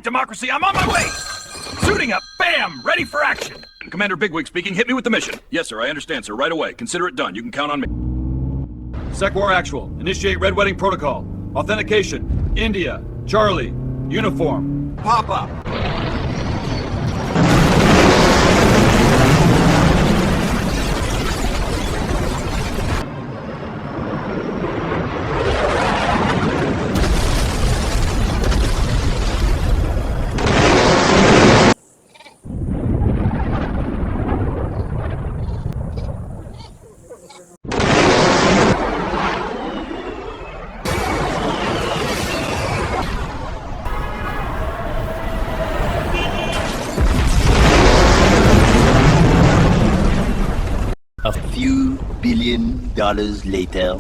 right, democracy, I'm on my way! Suiting up, bam, ready for action! Commander Bigwig speaking, hit me with the mission. Yes, sir, I understand, sir, right away. Consider it done, you can count on me. SecWar Actual, initiate Red Wedding Protocol. Authentication, India, Charlie, uniform, Papa. A few $billion later.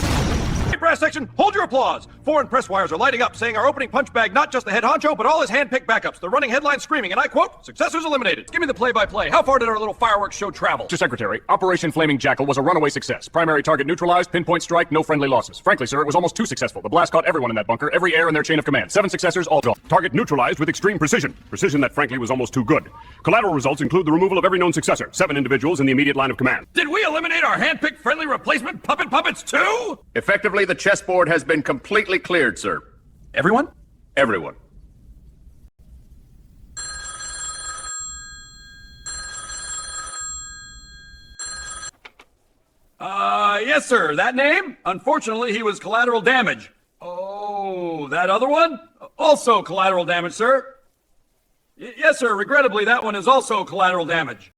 Hey, brass section, hold your applause! Foreign press wires are lighting up, saying our opening punch bag not just the head honcho, but all his hand-picked backups. They're running headlines screaming, and I quote, "Successors eliminated." Give me the play-by-play. How far did our little fireworks show travel? Mr. Secretary, Operation Flaming Jackal was a runaway success. Primary target neutralized, pinpoint strike, no friendly losses. Frankly, sir, it was almost too successful. The blast caught everyone in that bunker, every air in their chain of command. 7 successors, all gone. Target neutralized with extreme precision. Precision that, frankly, was almost too good. Collateral results include the removal of every known successor. 7 individuals in the immediate line of command. Did we eliminate our hand-picked friendly replacement puppets too? Effectively, the chessboard has been completely cleared, sir. Everyone? Everyone. Yes, sir. That name? Unfortunately, he was collateral damage. Oh, that other one? Also collateral damage, sir. Yes, sir. Regrettably, that one is also collateral damage.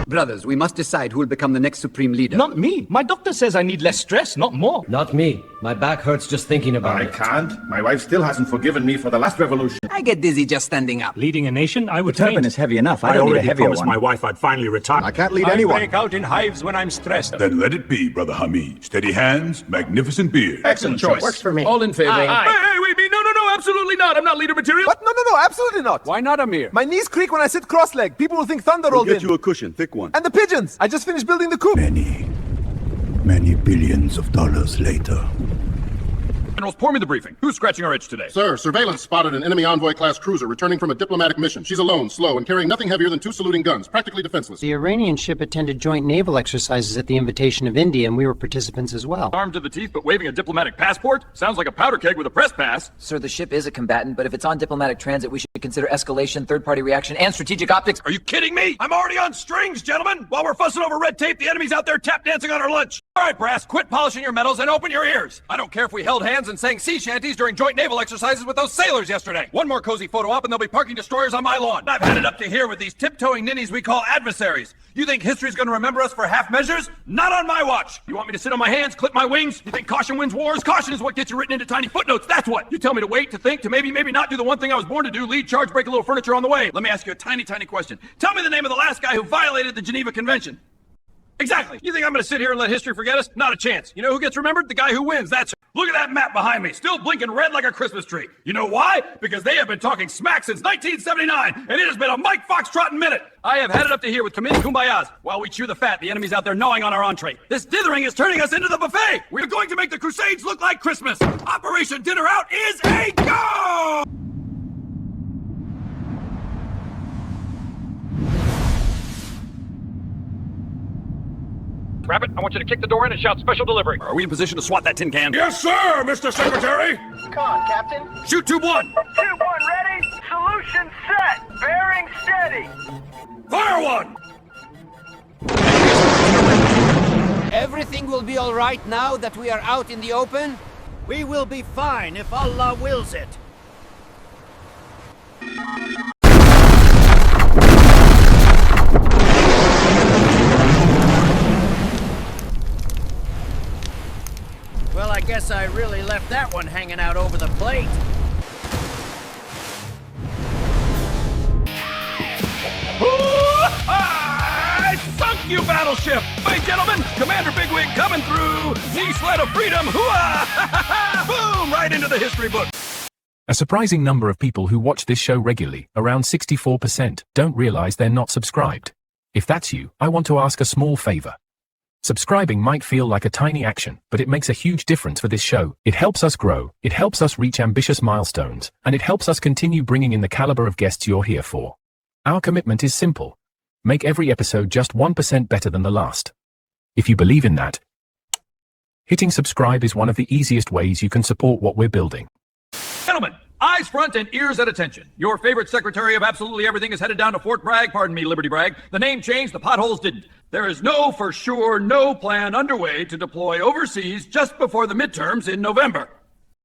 Brothers, we must decide who will become the next supreme leader. Not me. My doctor says I need less stress, not more. Not me. My back hurts just thinking about I it. can't. My wife still hasn't forgiven me for the last revolution. I get dizzy just standing up. Leading a nation, I would Turban faint. is heavy enough. I don't need a heavier one. my wife I'd finally retire. I can't lead anyone. break out in hives when I'm stressed. Then let it be, Brother Hamid. Steady hands, magnificent beard. Excellent choice. Works for me. All in favor? Hey, wait, me? No, absolutely not. I'm not leader material. What? No, absolutely not. Why not, Amir? My knees creak when I sit cross-legged. People will think thunder rolled in. Get you a cushion, thick one. And the pigeons. I just finished building the coop. Many billions of dollars later. Generals, pour me the briefing. Who's scratching our itch today? Sir, surveillance spotted an enemy envoy-class cruiser returning from a diplomatic mission. She's alone, slow, and carrying nothing heavier than 2 saluting guns, practically defenseless. The Iranian ship attended joint naval exercises at the invitation of India, and we were participants as well. Armed to the teeth, but waving a diplomatic passport? Sounds like a powder keg with a press pass. Sir, the ship is a combatant, but if it's on diplomatic transit, we should consider escalation, third-party reaction, and strategic optics. Are you kidding me? I'm already on strings, gentlemen! While we're fussing over red tape, the enemy's out there tap dancing on our lunch! Alright, brass, quit polishing your medals and open your ears! I don't care if we held hands and sang sea shanties during joint naval exercises with those sailors yesterday! One more cozy photo op and they'll be parking destroyers on my lawn! I've had it up to here with these tiptoeing ninnies we call adversaries! You think history's gonna remember us for half measures? Not on my watch! You want me to sit on my hands, clip my wings? You think caution wins wars? Caution is what gets you written into tiny footnotes, that's what! You tell me to wait, to think, to maybe not do the one thing I was born to do, lead, charge, break a little furniture on the way. Let me ask you a tiny question. Tell me the name of the last guy who violated the Geneva Convention. Exactly. You think I'm gonna sit here and let history forget us? Not a chance. You know who gets remembered? The guy who wins. That's it. Look at that map behind me, still blinking red like a Christmas tree. You know why? Because they have been talking smack since 1979, and it has been a Mike Foxtrotting minute. I have had it up to here with comedic kumbayas. While we chew the fat, the enemy's out there gnawing on our entree. This dithering is turning us into the buffet. We're going to make the Crusades look like Christmas. Operation Dinner Out is a go! Rabbit, I want you to kick the door in and shout special delivery. Are we in position to swat that tin can? Yes, sir, Mr. Secretary. Come on, Captain. Shoot tube 1. Tube 1 ready. Solution set. Bearing steady. Fire 1. Everything will be all right now that we are out in the open? We will be fine if Allah wills it. Well, I guess I really left that one hanging out over the plate. I sunk you, battleship! Hey, gentlemen, Commander Bigwig coming through! Knee sled of freedom! Hooah! Boom! Right into the history book! A surprising number of people who watch this show regularly, around 64%, don't realize they're not subscribed. If that's you, I want to ask a small favor. Subscribing might feel like a tiny action, but it makes a huge difference for this show. It helps us grow, it helps us reach ambitious milestones, and it helps us continue bringing in the caliber of guests you're here for. Our commitment is simple. Make every episode just 1% better than the last. If you believe in that, hitting subscribe is one of the easiest ways you can support what we're building. Gentlemen, eyes front and ears at attention. Your favorite secretary of absolutely everything is headed down to Fort Bragg, pardon me, Liberty Bragg. The name changed, the potholes didn't. There is no plan underway to deploy overseas just before the midterms in November.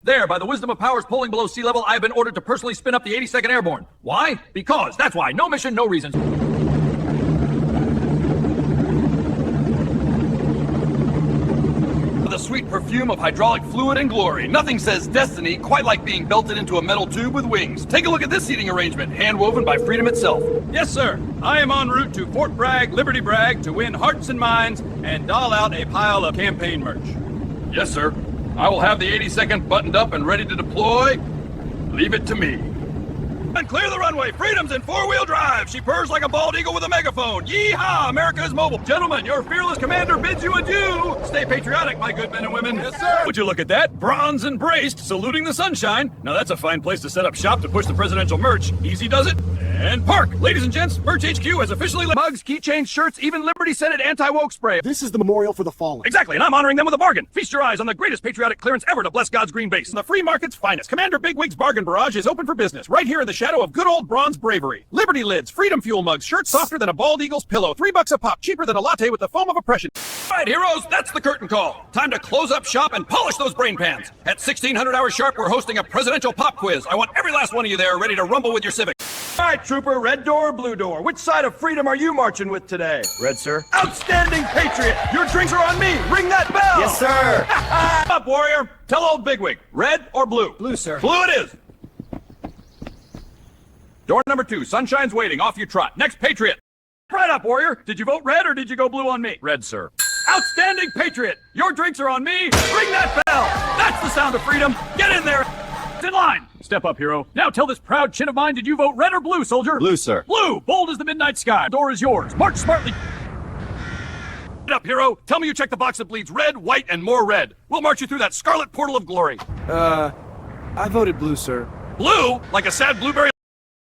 There, by the wisdom of powers polling below sea level, I've been ordered to personally spin up the 82nd Airborne. Why? Because. That's why. No mission, no reasons. The sweet perfume of hydraulic fluid and glory. Nothing says destiny quite like being belted into a metal tube with wings. Take a look at this seating arrangement, hand-woven by freedom itself. Yes, sir. I am en route to Fort Bragg, Liberty Bragg, to win hearts and minds and doll out a pile of campaign merch. Yes, sir. I will have the 82nd buttoned up and ready to deploy. Leave it to me. And clear the runway. Freedom's in four-wheel drive. She purrs like a bald eagle with a megaphone. Yeehaw! America is mobile. Gentlemen, your fearless commander bids you adieu. Stay patriotic, my good men and women. Yes, sir. Would you look at that? Bronze and braced, saluting the sunshine. Now that's a fine place to set up shop to push the presidential merch. Easy does it. And park. Ladies and gents, Merch HQ has officially mugs, keychains, shirts, even Liberty Senate anti-woke spray. This is the memorial for the fallen. Exactly, and I'm honoring them with a bargain. Feast your eyes on the greatest patriotic clearance ever to bless God's green base. The free market's finest. Commander Bigwig's Bargain Barrage is open for business right here in the shadow of good old bronze bravery. Liberty lids, freedom fuel mugs, shirts softer than a bald eagle's pillow, $3 a pop, cheaper than a latte with the foam of oppression. All right, heroes, that's the curtain call. Time to close up shop and polish those brain pans. At 1600 hours sharp, we're hosting a presidential pop quiz. I want every last one of you there ready to rumble with your civic. All right, trooper, red door, blue door. Which side of freedom are you marching with today? Red, sir. Outstanding patriot! Your drinks are on me! Ring that bell! Yes, sir. Up, warrior! Tell old Bigwig, red or blue? Blue, sir. Blue it is! Door number 2, sunshine's waiting, off you trot. Next patriot! Right up, warrior! Did you vote red or did you go blue on me? Red, sir. Outstanding patriot! Your drinks are on me! Ring that bell! That's the sound of freedom! Get in there! In line! Step up, hero. Now tell this proud chin of mine, did you vote red or blue, soldier? Blue, sir. Blue! Bold as the midnight sky. Door is yours. March smartly. Get up, hero. Tell me you check the box that bleeds red, white, and more red. We'll march you through that scarlet portal of glory. I voted blue, sir. Blue? Like a sad blueberry?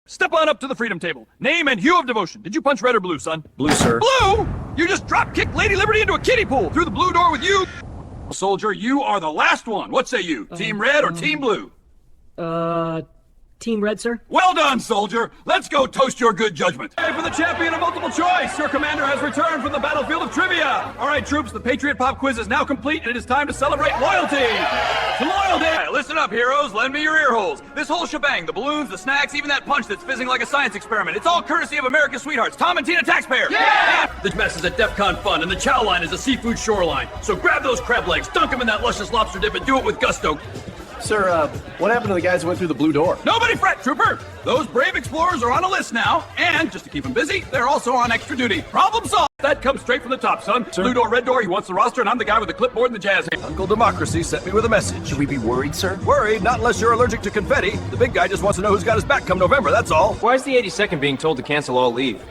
Step on up to the freedom table. Name and hue of devotion. Did you punch red or blue, son? Blue, sir. Blue? You just drop-kicked Lady Liberty into a kiddie pool. Through the blue door with you. Soldier, you are the last one. What say you? Team red or team blue? Team red, sir? Well done, soldier. Let's go toast your good judgment. Hey, for the champion of multiple choice, your commander has returned from the battlefield of trivia. All right, troops, the Patriot Pop quiz is now complete, and it is time to celebrate loyalty. To loyalty. Hey, listen up, heroes. Lend me your ear holes. This whole shebang, the balloons, the snacks, even that punch that's fizzing like a science experiment, it's all courtesy of America's sweethearts, Tom and Tina Taxpayer. Yeah! The mess is a DEFCON fun, and the chow line is a seafood shoreline. So grab those crab legs, dunk them in that luscious lobster dip, and do it with gusto. Sir, what happened to the guys who went through the blue door? Nobody fret, trooper! Those brave explorers are on a list now, and just to keep them busy, they're also on extra duty. Problem solved! That comes straight from the top, son. Sir? Blue door, red door, he wants the roster, and I'm the guy with the clipboard and the jazz hand. Uncle Democracy sent me with a message. Should we be worried, sir? Worried? Not unless you're allergic to confetti. The big guy just wants to know who's got his back come November, that's all. Why is the 82nd being told to cancel all leave?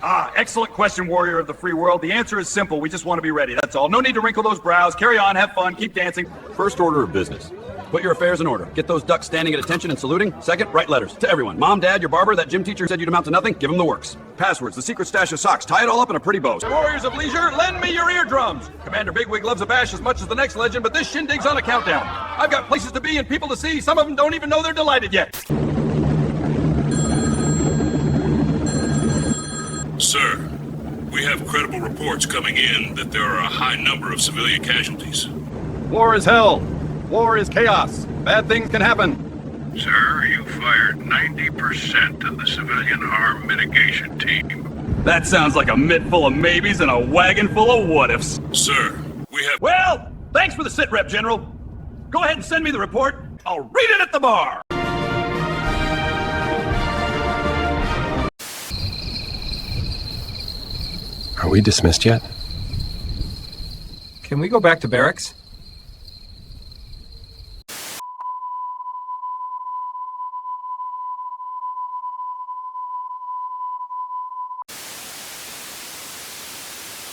Ah, excellent question, warrior of the free world. The answer is simple. We just want to be ready, that's all. No need to wrinkle those brows. Carry on, have fun, keep dancing. First order of business. Put your affairs in order. Get those ducks standing at attention and saluting. Second, write letters to everyone. Mom, Dad, your barber, that gym teacher said you'd amount to nothing. Give them the works. Passwords, the secret stash of socks. Tie it all up in a pretty bow. Warriors of leisure, lend me your eardrums. Commander Bigwig loves a bash as much as the next legend, but this shindig's on a countdown. I've got places to be and people to see. Some of them don't even know they're delighted yet. Sir, we have credible reports coming in that there are a high number of civilian casualties. War is hell. War is chaos. Bad things can happen. Sir, you fired 90% of the civilian harm mitigation team. That sounds like a mitt full of maybes and a wagon full of what-ifs. Sir, we have... Well, thanks for the sitrep, General. Go ahead and send me the report. I'll read it at the bar. Are we dismissed yet? Can we go back to barracks?